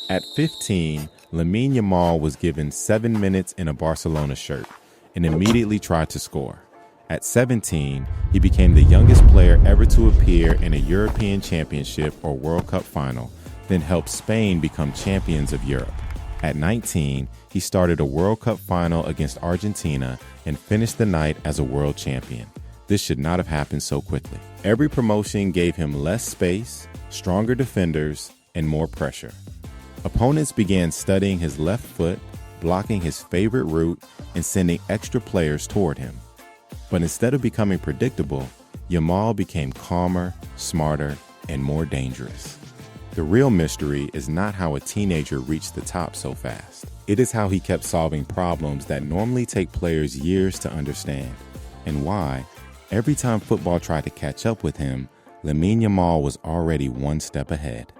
At 15, Lamine Yamal was given 7 minutes in a Barcelona shirt and immediately tried to score. At 17, he became the youngest player ever to appear in a European Championship or World Cup final, then helped Spain become champions of Europe. At 19, he started a World Cup final against Argentina and finished the night as a world champion. This should not have happened so quickly. Every promotion gave him less space, stronger defenders, and more pressure. Opponents began studying his left foot, blocking his favorite route, and sending extra players toward him. But instead of becoming predictable, Yamal became calmer, smarter, and more dangerous. The real mystery is not how a teenager reached the top so fast. It is how he kept solving problems that normally take players years to understand, and why, every time football tried to catch up with him, Lamine Yamal was already one step ahead.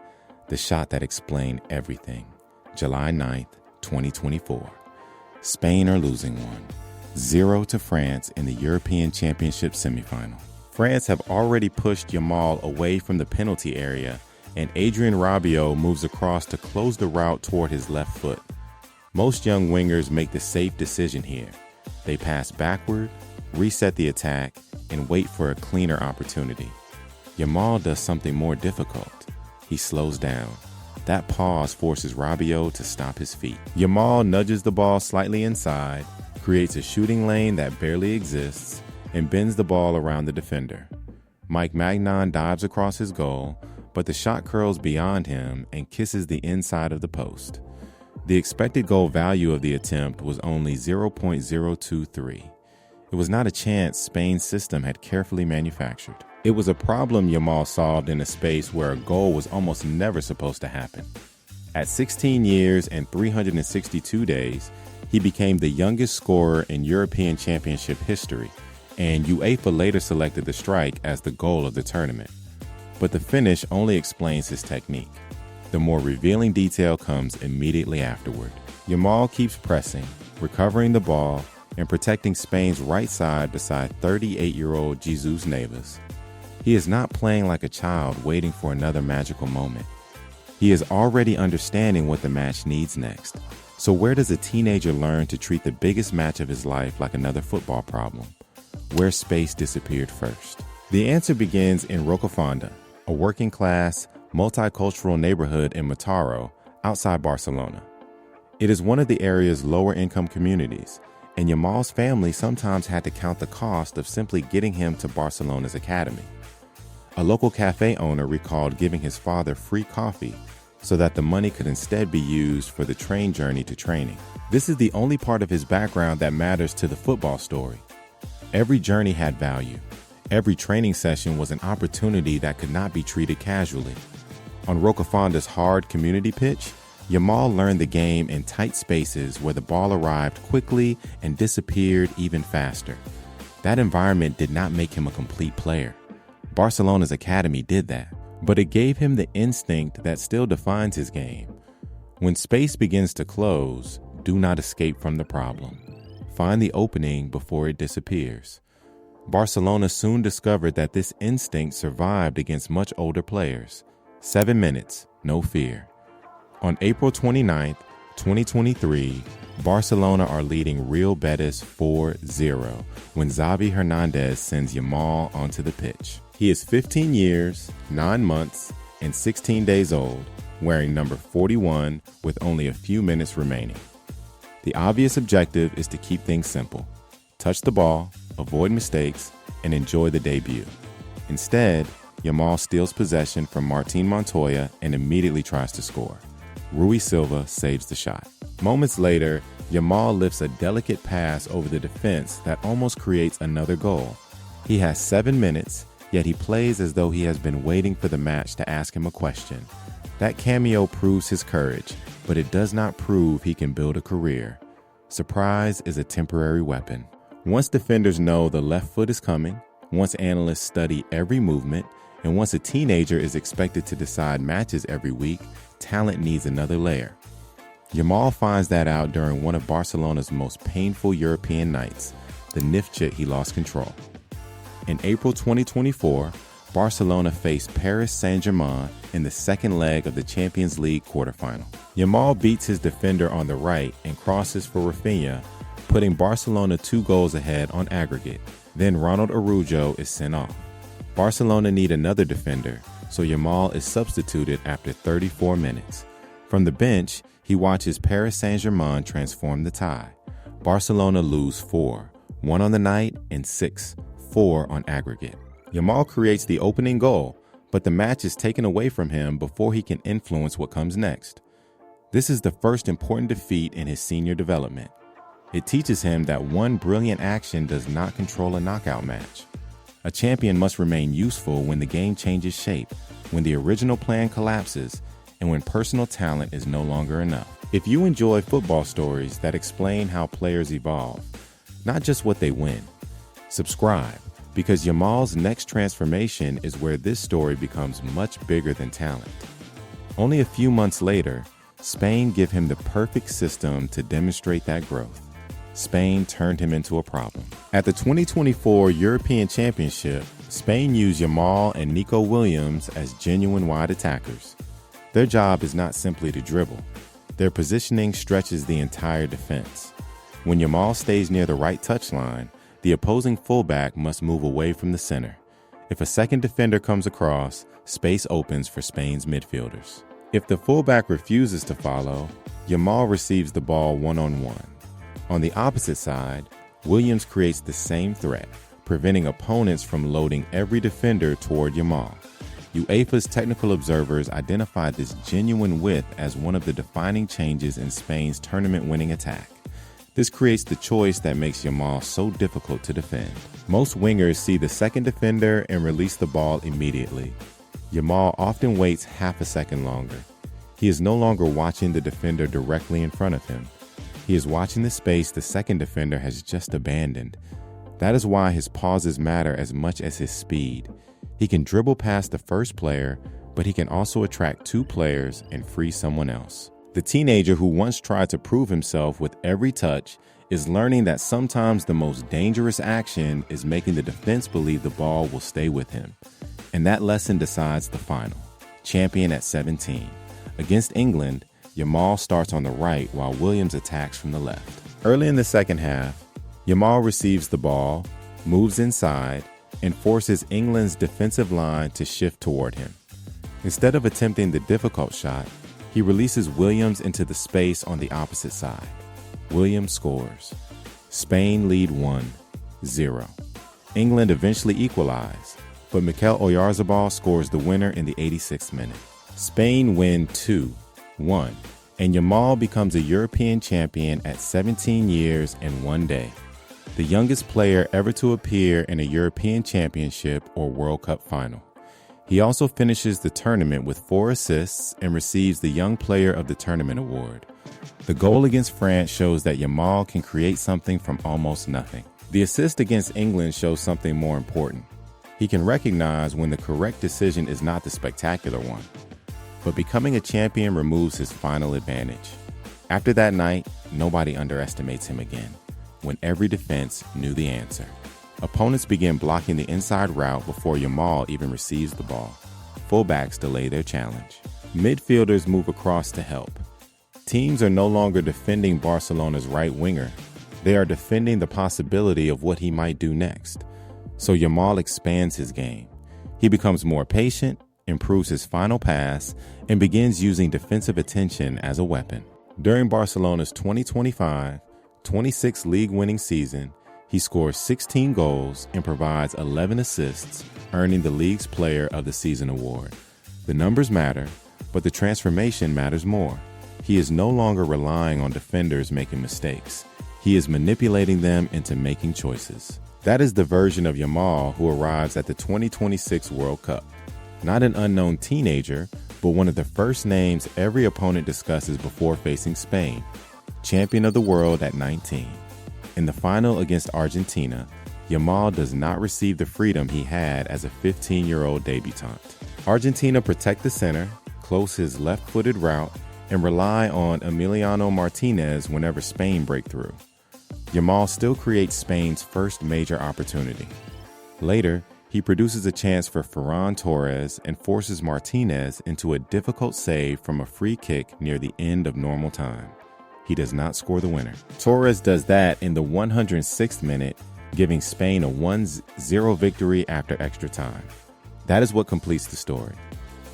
The shot that explained everything. July 9th, 2024. Spain are losing 1-0 to France in the European Championship semifinal. France have already pushed Yamal away from the penalty area, and Adrien Rabiot moves across to close the route toward his left foot. Most young wingers make the safe decision here. They pass backward, reset the attack, and wait for a cleaner opportunity. Yamal does something more difficult. He slows down. That pause forces Rabiot to stop his feet. Yamal nudges the ball slightly inside, creates a shooting lane that barely exists, and bends the ball around the defender. Mike Maignan dives across his goal, but the shot curls beyond him and kisses the inside of the post. The expected goal value of the attempt was only 0.023. It was not a chance Spain's system had carefully manufactured. It was a problem Yamal solved in a space where a goal was almost never supposed to happen. At 16 years and 362 days, he became the youngest scorer in European Championship history, and UEFA later selected the strike as the goal of the tournament. But the finish only explains his technique. The more revealing detail comes immediately afterward. Yamal keeps pressing, recovering the ball, and protecting Spain's right side beside 38-year-old Jesus Navas. He is not playing like a child waiting for another magical moment. He is already understanding what the match needs next. So where does a teenager learn to treat the biggest match of his life like another football problem? Where space disappeared first? The answer begins in Rocafonda, a working-class, multicultural neighborhood in Mataró, outside Barcelona. It is one of the area's lower-income communities, and Yamal's family sometimes had to count the cost of simply getting him to Barcelona's academy. A local cafe owner recalled giving his father free coffee so that the money could instead be used for the train journey to training. This is the only part of his background that matters to the football story. Every journey had value. Every training session was an opportunity that could not be treated casually. On Rocafonda's hard community pitch, Yamal learned the game in tight spaces where the ball arrived quickly and disappeared even faster. That environment did not make him a complete player. Barcelona's academy did that, but it gave him the instinct that still defines his game. When space begins to close, do not escape from the problem. Find the opening before it disappears. Barcelona soon discovered that this instinct survived against much older players. 7 minutes, no fear. On April 29th, 2023, Barcelona are leading Real Betis 4-0 when Xavi Hernandez sends Yamal onto the pitch. He is 15 years, 9 months, and 16 days old, wearing number 41 with only a few minutes remaining. The obvious objective is to keep things simple. Touch the ball, avoid mistakes, and enjoy the debut. Instead, Yamal steals possession from Martín Montoya and immediately tries to score. Rui Silva saves the shot. Moments later, Yamal lifts a delicate pass over the defense that almost creates another goal. He has 7 minutes, yet he plays as though he has been waiting for the match to ask him a question. That cameo proves his courage, but it does not prove he can build a career. Surprise is a temporary weapon. Once defenders know the left foot is coming, once analysts study every movement, and once a teenager is expected to decide matches every week, talent needs another layer. Yamal finds that out during one of Barcelona's most painful European nights, the Nifchit he lost control. In April 2024, Barcelona faced Paris Saint-Germain in the second leg of the Champions League quarterfinal. Yamal beats his defender on the right and crosses for Rafinha, putting Barcelona 2 goals ahead on aggregate. Then Ronald Araujo is sent off. Barcelona need another defender, so Yamal is substituted after 34 minutes. From the bench, he watches Paris Saint-Germain transform the tie. Barcelona lose 4, 1 on the night and 6, 4 on aggregate. Yamal creates the opening goal, but the match is taken away from him before he can influence what comes next. This is the first important defeat in his senior development. It teaches him that one brilliant action does not control a knockout match. A champion must remain useful when the game changes shape, when the original plan collapses, and when personal talent is no longer enough. If you enjoy football stories that explain how players evolve, not just what they win, subscribe, because Yamal's next transformation is where this story becomes much bigger than talent. Only a few months later, Spain give him the perfect system to demonstrate that growth. Spain turned him into a problem. At the 2024 European Championship, Spain used Yamal and Nico Williams as genuine wide attackers. Their job is not simply to dribble. Their positioning stretches the entire defense. When Yamal stays near the right touchline, the opposing fullback must move away from the center. If a second defender comes across, space opens for Spain's midfielders. If the fullback refuses to follow, Yamal receives the ball one-on-one. On the opposite side, Williams creates the same threat, preventing opponents from loading every defender toward Yamal. UEFA's technical observers identified this genuine width as one of the defining changes in Spain's tournament-winning attack. This creates the choice that makes Yamal so difficult to defend. Most wingers see the second defender and release the ball immediately. Yamal often waits half a second longer. He is no longer watching the defender directly in front of him. He is watching the space the second defender has just abandoned. That is why his pauses matter as much as his speed. He can dribble past the first player, but he can also attract 2 players and free someone else. The teenager who once tried to prove himself with every touch is learning that sometimes the most dangerous action is making the defense believe the ball will stay with him. And that lesson decides the final. Champion at 17. Against England, Yamal starts on the right while Williams attacks from the left. Early in the second half, Yamal receives the ball, moves inside, and forces England's defensive line to shift toward him. Instead of attempting the difficult shot, he releases Williams into the space on the opposite side. Williams scores. Spain lead 1-0. England eventually equalize, but Mikel Oyarzabal scores the winner in the 86th minute. Spain win 2-1, and Yamal becomes a European champion at 17 years and 1 day, the youngest player ever to appear in a European Championship or World Cup final. He also finishes the tournament with 4 assists and receives the Young Player of the Tournament award. The goal against France shows that Yamal can create something from almost nothing. The assist against England shows something more important. He can recognize when the correct decision is not the spectacular one. But becoming a champion removes his final advantage. After that night, nobody underestimates him again, when every defense knew the answer. Opponents begin blocking the inside route before Yamal even receives the ball. Fullbacks delay their challenge. Midfielders move across to help. Teams are no longer defending Barcelona's right winger. They are defending the possibility of what he might do next. So Yamal expands his game. He becomes more patient, improves his final pass, and begins using defensive attention as a weapon. During Barcelona's 2025-26 league-winning season, he scores 16 goals and provides 11 assists, earning the league's Player of the Season award. The numbers matter, but the transformation matters more. He is no longer relying on defenders making mistakes. He is manipulating them into making choices. That is the version of Yamal who arrives at the 2026 World Cup. Not an unknown teenager, but one of the first names every opponent discusses before facing Spain. Champion of the world at 19. In the final against Argentina, Yamal does not receive the freedom he had as a 15-year-old debutant. Argentina protect the center, close his left-footed route, and rely on Emiliano Martinez whenever Spain break through. Yamal still creates Spain's first major opportunity. Later, he He produces a chance for Ferran Torres and forces Martinez into a difficult save from a free kick near the end of normal time. He does not score the winner. Torres does that in the 106th minute, giving Spain a 1-0 victory after extra time. That is what completes the story.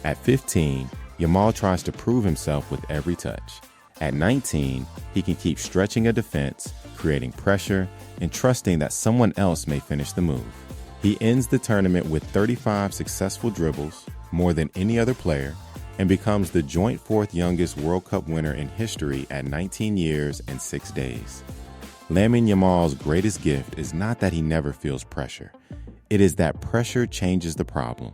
At 15, Yamal tries to prove himself with every touch. At 19, he can keep stretching a defense, creating pressure, and trusting that someone else may finish the move. He ends the tournament with 35 successful dribbles, more than any other player, and becomes the joint fourth youngest World Cup winner in history at 19 years and 6 days. Lamine Yamal's greatest gift is not that he never feels pressure. It is that pressure changes the problem,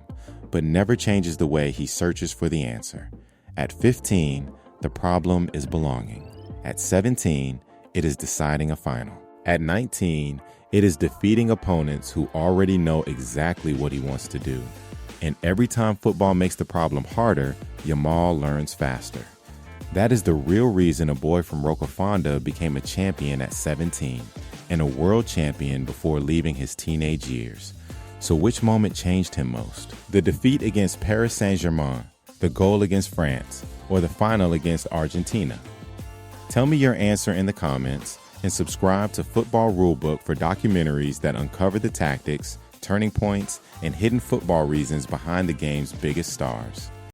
but never changes the way he searches for the answer. At 15, the problem is belonging. At 17, it is deciding a final. At 19, it is defeating opponents who already know exactly what he wants to do. And every time football makes the problem harder, Yamal learns faster. That is the real reason a boy from Rocafonda became a champion at 17 and a world champion before leaving his teenage years. So which moment changed him most? The defeat against Paris Saint-Germain, the goal against France, or the final against Argentina? Tell me your answer in the comments and subscribe to Football Rulebook for documentaries that uncover the tactics, turning points, and hidden football reasons behind the game's biggest stars.